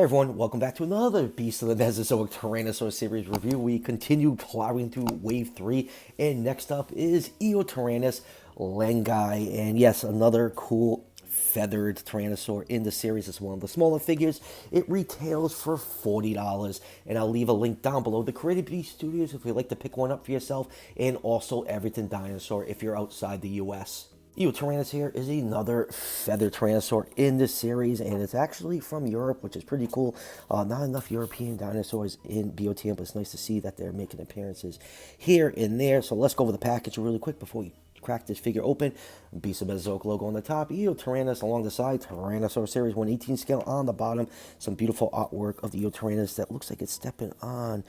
everyone, welcome back to another Beast of the Mesozoic Tyrannosaur series review. We continue plowing through Wave 3, and next up is Eotyrannus lengi. And yes, another cool feathered Tyrannosaur in the series. It's one of the smaller figures. It retails for $40, and I'll leave a link down below. The Creative Beast Studios if you'd like to pick one up for yourself, and also Everything Dinosaur if you're outside the US. Eotyrannus here is another feathered Tyrannosaur in this series, and it's actually from Europe, which is pretty cool. Not enough European dinosaurs in BoTM, but it's nice to see that they're making appearances here and there. So let's go over the package really quick before we crack this figure open. Beast of Mesozoic logo on the top, Eotyrannus along the side, Tyrannosaur series 1/18 scale on the bottom. Some beautiful artwork of the Eotyrannus that looks like it's stepping on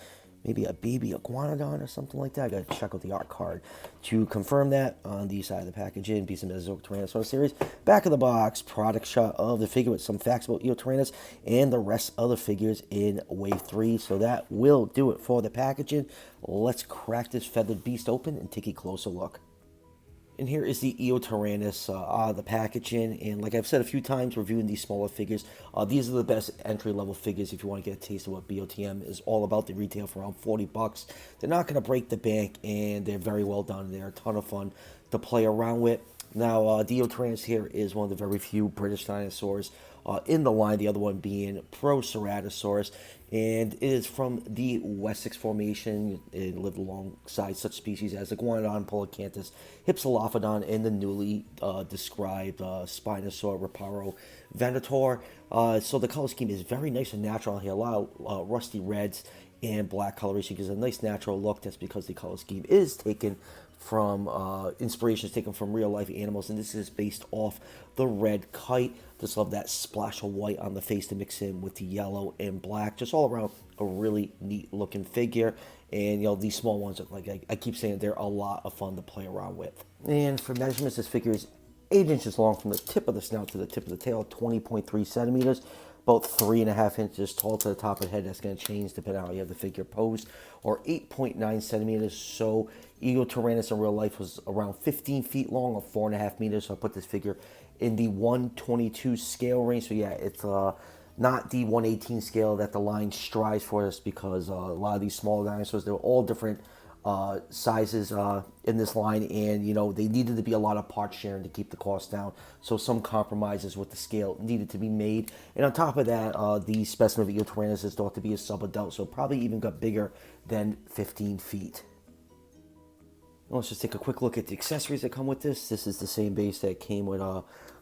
maybe a baby iguanodon or something like that. I gotta check out the art card to confirm that. On the side of the packaging, Beast of Mesozoic Tyrannosaur series. Back of the box, product shot of the figure with some facts about Eotyrannus and the rest of the figures in Wave 3. So that will do it for the packaging. Let's crack this feathered beast open and take a closer look. And here is the Eotyrannus the packaging, and like I've said a few times reviewing these smaller figures, these are the best entry-level figures if you want to get a taste of what BoTM is all about. They retail for around $40. They're not going to break the bank, and they're very well done. They're a ton of fun to play around with. Now, the Eotyrannus here is one of the very few British dinosaurs in the line, the other one being Proceratosaurus, and it is from the Wessex Formation. It lived alongside such species as Iguanodon, Polycanthus, Hypsilophodon, and the newly described Spinosaur, Reparo, Venator. So the color scheme is very nice and natural here. A lot of rusty reds and black coloration gives a nice natural look. That's because the color scheme is taken from inspiration is taken from real life animals, and this is based off the red kite. Just love that splash of white on the face to mix in with the yellow and black. Just all around a really neat looking figure. And you know, these small ones, like I keep saying, they're a lot of fun to play around with. And for measurements, this figure is 8 inches long from the tip of the snout to the tip of the tail, 20.3 centimeters. About 3.5 inches tall to the top of the head. That's going to change depending on how you have the figure posed. Or 8.9 centimeters. So Eotyrannus in real life was around 15 feet long, or 4.5 meters. So I put this figure in the 1/22 scale range. So yeah, it's not the 1/18 scale that the line strives for us, because a lot of these smaller dinosaurs, they're all different sizes in this line, and you know, they needed to be a lot of part sharing to keep the cost down, so some compromises with the scale needed to be made. And on top of that, the specimen of Eotyrannus is thought to be a sub-adult, so probably even got bigger than 15 feet. Let's just take a quick look at the accessories that come with this. This is the same base that came with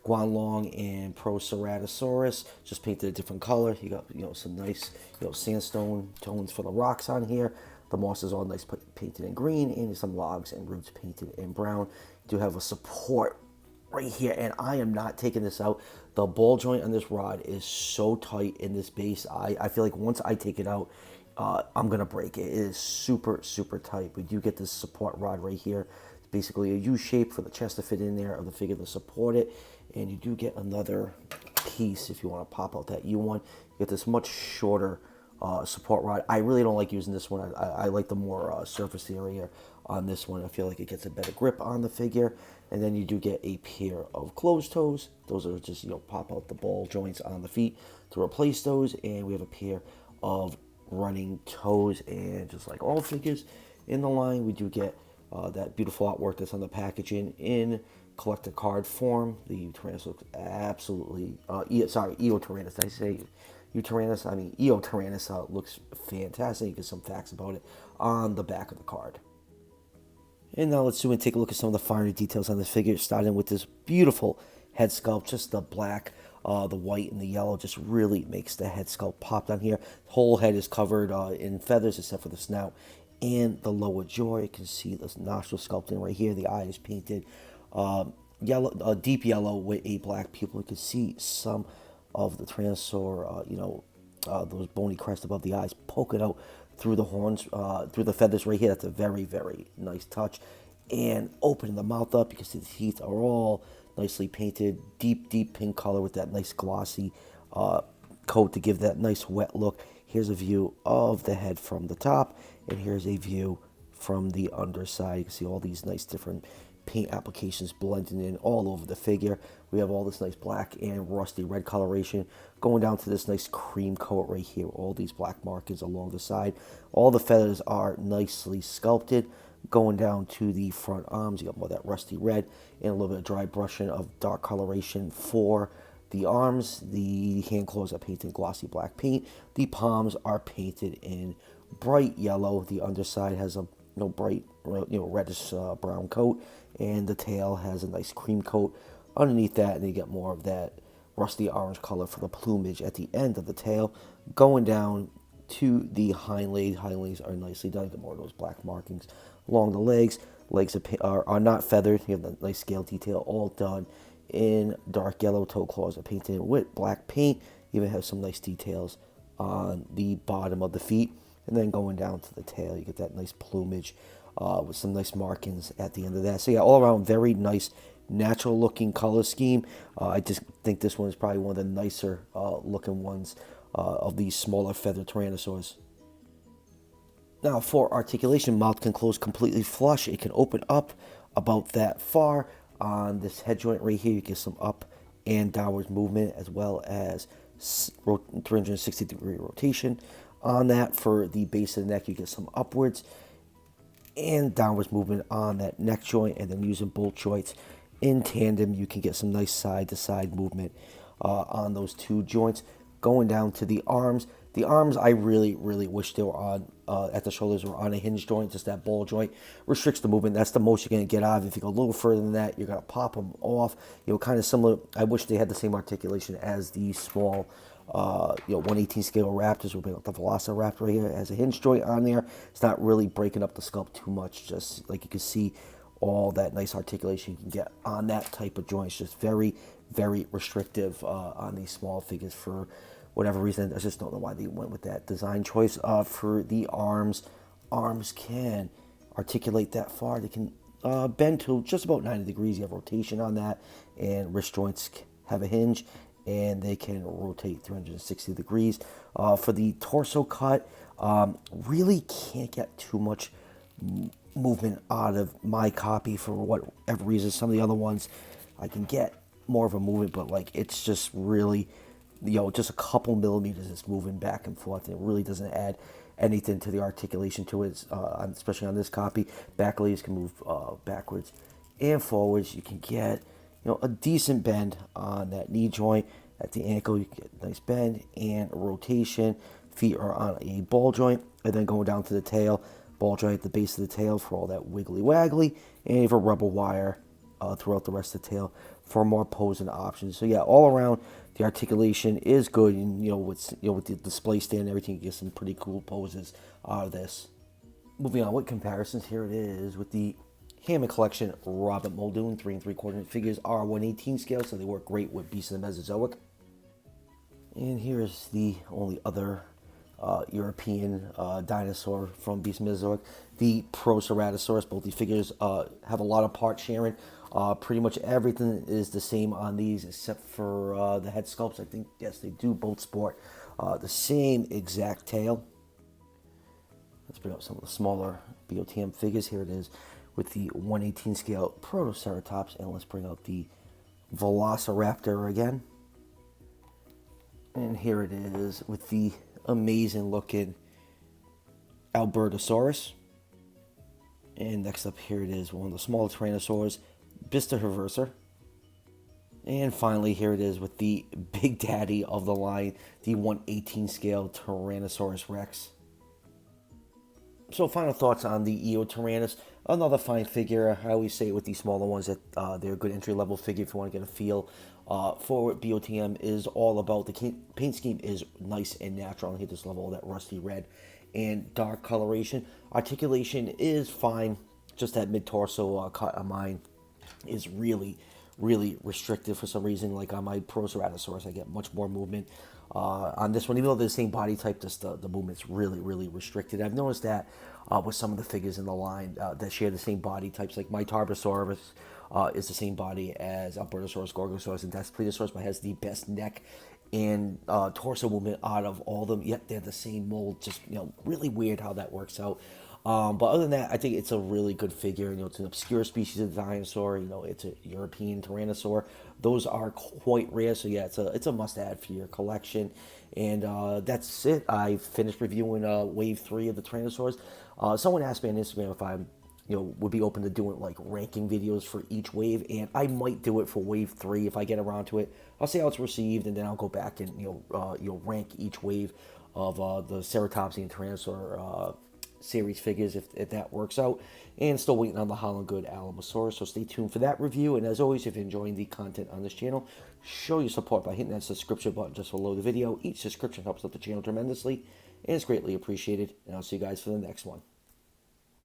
Guanlong and Proceratosaurus, just painted a different color. You got, you know, some nice, you know, sandstone tones for the rocks on here. The moss is all nice painted in green, and some logs and roots painted in brown. You do have a support right here, and I am not taking this out. The ball joint on this rod is so tight in this base. I feel like once I take it out, I'm gonna break it. It is super, super tight. We do get this support rod right here. It's basically a U shape for the chest to fit in there of the figure to support it, and you do get another piece if you want to pop out that U one. You get this much shorter support rod. I really don't like using this one. I like the more surface area on this one. I feel like it gets a better grip on the figure. And then you do get a pair of closed toes. Those are just, you know, pop out the ball joints on the feet to replace those. And we have a pair of running toes. And just like all figures in the line, we do get that beautiful artwork that's on the packaging in collector card form. The Eotyrannus looks absolutely Eotyrannus. Did I say Eotyrannus? I mean Eotyrannus looks fantastic. You get some facts about it on the back of the card. And now let's zoom and take a look at some of the finer details on this figure, starting with this beautiful head sculpt. Just the black, the white, and the yellow just really makes the head sculpt pop down here. The whole head is covered in feathers except for the snout and the lower jaw. You can see the nostril sculpting right here. The eye is painted yellow, deep yellow with a black pupil. You can see some of the Tyrannosaur, you know, those bony crest above the eyes poking out through the horns, through the feathers right here. That's a very, very nice touch. And opening the mouth up, you can see the teeth are all nicely painted, deep, deep pink color with that nice glossy coat to give that nice wet look. Here's a view of the head from the top, and here's a view from the underside. You can see all these nice different paint applications blending in all over the figure. We have all this nice black and rusty red coloration going down to this nice cream coat right here. All these black markings along the side. All the feathers are nicely sculpted. Going down to the front arms, you got more of that rusty red and a little bit of dry brushing of dark coloration for the arms. The hand claws are painted in glossy black paint. The palms are painted in bright yellow. The underside has a bright reddish brown coat, and the tail has a nice cream coat underneath that, and you get more of that rusty orange color for the plumage at the end of the tail. Going down to the hind legs. Hind legs are nicely done. You get more of those black markings along the legs. Legs are not feathered. You have the nice scale detail all done in dark yellow. Toe claws are painted with black paint. You even have some nice details on the bottom of the feet. And then going down to the tail, you get that nice plumage with some nice markings at the end of that. So yeah, all around very nice, natural looking color scheme. I just think this one is probably one of the nicer looking ones of these smaller feathered tyrannosaurs. Now for articulation, mouth can close completely flush. It can open up about that far. On this head joint right here, you get some up and downwards movement as well as 360-degree rotation. On that, for the base of the neck, you get some upwards and downwards movement on that neck joint, and then using both joints in tandem, you can get some nice side-to-side movement on those two joints. Going down to the arms, I really wish they were on, at the shoulders, were on a hinge joint. Just that ball joint restricts the movement. That's the most you're going to get out of it. If you go a little further than that, you're going to pop them off. Kind of similar. I wish they had the same articulation as the small 1/18 scale Raptors. We'll bring up the Velociraptor right here as a hinge joint on there. It's not really breaking up the sculpt too much. Just like you can see, all that nice articulation you can get on that type of joint. It's just very restrictive on these small figures for whatever reason. I just don't know why they went with that design choice. For the arms can articulate that far. They can bend to just about 90 degrees. You have rotation on that, and wrist joints have a hinge, and they can rotate 360 degrees. For the torso cut, really can't get too much movement out of my copy for whatever reason. Some of the other ones, I can get more of a movement, but like it's just really, just a couple millimeters it's moving back and forth. And it really doesn't add anything to the articulation to it, especially on this copy. Back legs can move backwards and forwards. You can get a decent bend on that knee joint. At the ankle, you get a nice bend and a rotation. Feet are on a ball joint, and then going down to the tail, ball joint at the base of the tail for all that wiggly waggly, and you have a rubber wire throughout the rest of the tail for more posing options. So yeah, all around the articulation is good, and with the display stand and everything, you get some pretty cool poses out of this. Moving on with comparisons, here it is with the Hammond Collection Robert Muldoon 3 3/4 figures are 1/18 scale, so they work great with beasts of the Mesozoic. And here's the only other European dinosaur from beasts of the Mesozoic, the Proceratosaurus. Both these figures have a lot of part sharing. Pretty much everything is the same on these except for the head sculpts. I think, yes, they do both sport the same exact tail. Let's bring up some of the smaller BoTM figures. Here it is with the 1/18 scale Protoceratops, and let's bring out the Velociraptor again. And here it is with the amazing looking Albertosaurus. And next up, here it is, one of the smaller Tyrannosaurs, Bistaherverser. And finally, here it is with the big daddy of the line, the 1/18 scale Tyrannosaurus Rex. So final thoughts on the Eotyrannus. Another fine figure. I always say with these smaller ones that they're a good entry-level figure if you want to get a feel for what BoTM is all about. The paint scheme is nice and natural. I hit this level, that rusty red and dark coloration. Articulation is fine. Just that mid-torso cut on mine is really restricted for some reason. Like on my Proceratosaurus, I get much more movement. On this one, even though they're the same body type, just the movement's really restricted. I've noticed that with some of the figures in the line that share the same body types. Like my Tarbosaurus is the same body as Albertosaurus, Gorgosaurus, and Daspletosaurus, but has the best neck and torso movement out of all of them. Yet they're the same mold. Just really weird how that works out. But other than that, I think it's a really good figure. You know, it's an obscure species of dinosaur. You know, it's a European Tyrannosaur. Those are quite rare. So yeah, it's a must-add for your collection. And that's it. I finished reviewing Wave 3 of the Tyrannosaurs. Someone asked me on Instagram if I'm would be open to doing like ranking videos for each wave, and I might do it for wave 3 if I get around to it. I'll see how it's received, and then I'll go back and rank each wave of the Ceratopsy and Tyrannosaur series figures if that works out. And still waiting on the Holland Good Alamosaurus, so stay tuned for that review. And as always, if you're enjoying the content on this channel, show your support by hitting that subscription button just below the video. Each subscription helps out the channel tremendously, and it's greatly appreciated. And I'll see you guys for the next one.